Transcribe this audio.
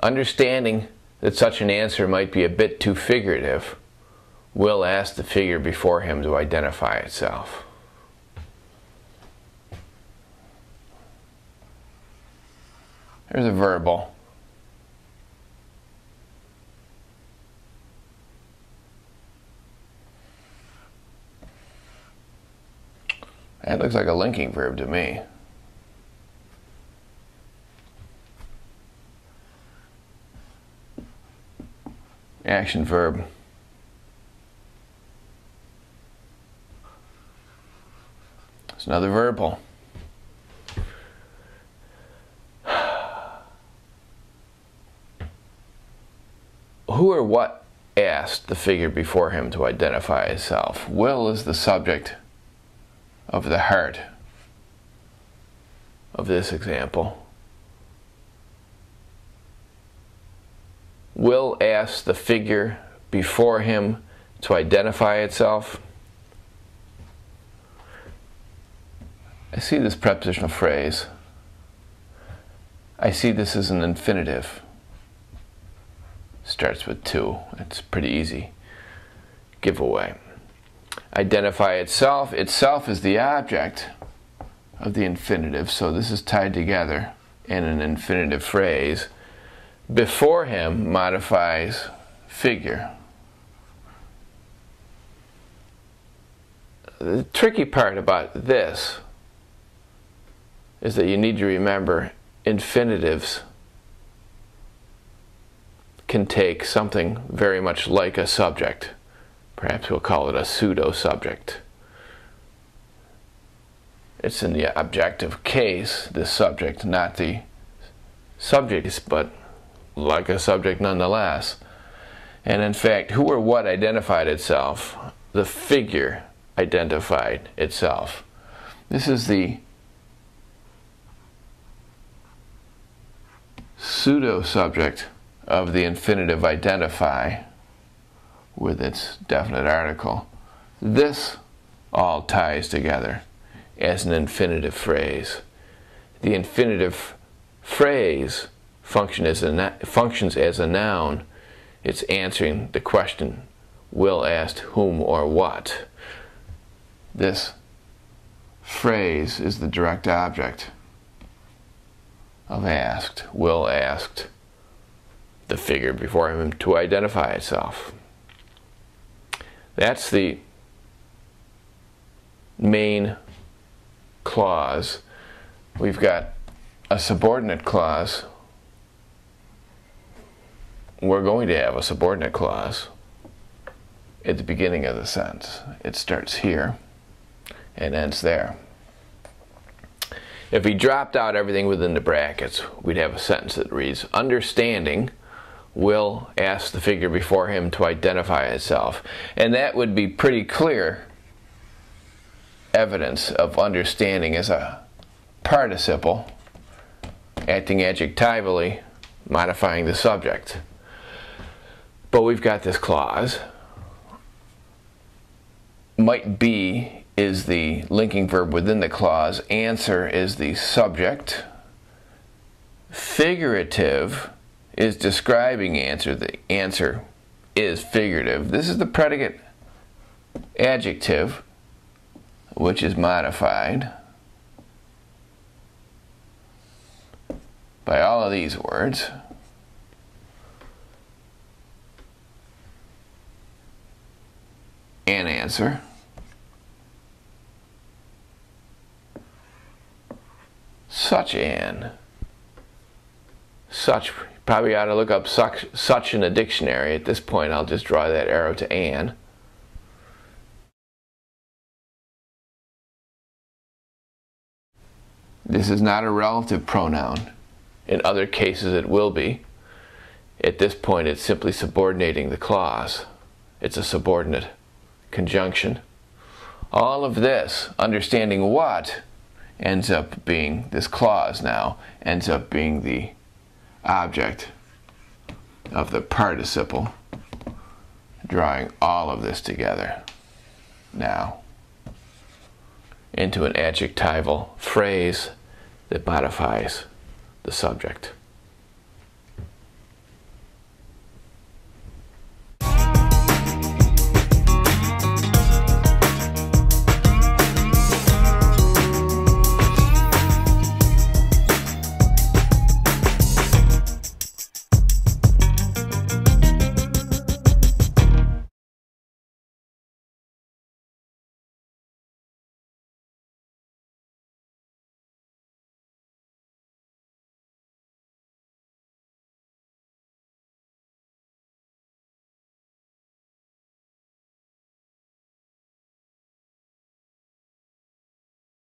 understanding that such an answer might be a bit too figurative, Will ask the figure before him to identify itself. Here's a verbal. That looks like a linking verb to me. Action verb. It's another verbal. Who or what asked the figure before him to identify itself? Will is the subject of the heart of this example. Will asked the figure before him to identify itself. I see this prepositional phrase. I see this as an infinitive. Starts with to. It's pretty easy giveaway. Identify itself. Itself is the object of the infinitive, so this is tied together in an infinitive phrase. Before him modifies figure. The tricky part about this is that you need to remember infinitives can take something very much like a subject. Perhaps we'll call it a pseudo-subject. It's in the objective case, the subject, not the subject, but like a subject nonetheless. And in fact, who or what identified itself? The figure identified itself. This is the pseudo-subject of the infinitive identify with its definite article. This all ties together as an infinitive phrase. The infinitive phrase functions as a noun. It's answering the question, Will asked whom or what. This phrase is the direct object of asked. Will asked the figure before him to identify itself. That's the main clause. We've got a subordinate clause. We're going to have a subordinate clause at the beginning of the sentence. It starts here and ends there. If we dropped out everything within the brackets, we'd have a sentence that reads, understanding Will ask the figure before him to identify itself. And that would be pretty clear evidence of understanding as a participle, acting adjectively, modifying the subject. But we've got this clause. Might be is the linking verb within the clause. Answer is the subject. Figurative is describing answer. The answer is figurative. This is the predicate adjective, which is modified by all of these words. An answer. Such an. Such. Probably ought to look up such in a dictionary. At this point, I'll just draw that arrow to an. This is not a relative pronoun. In other cases, it will be. At this point, it's simply subordinating the clause. It's a subordinate conjunction. All of this, understanding what, ends up being, this clause now, ends up being the object of the participle, drawing all of this together now into an adjectival phrase that modifies the subject.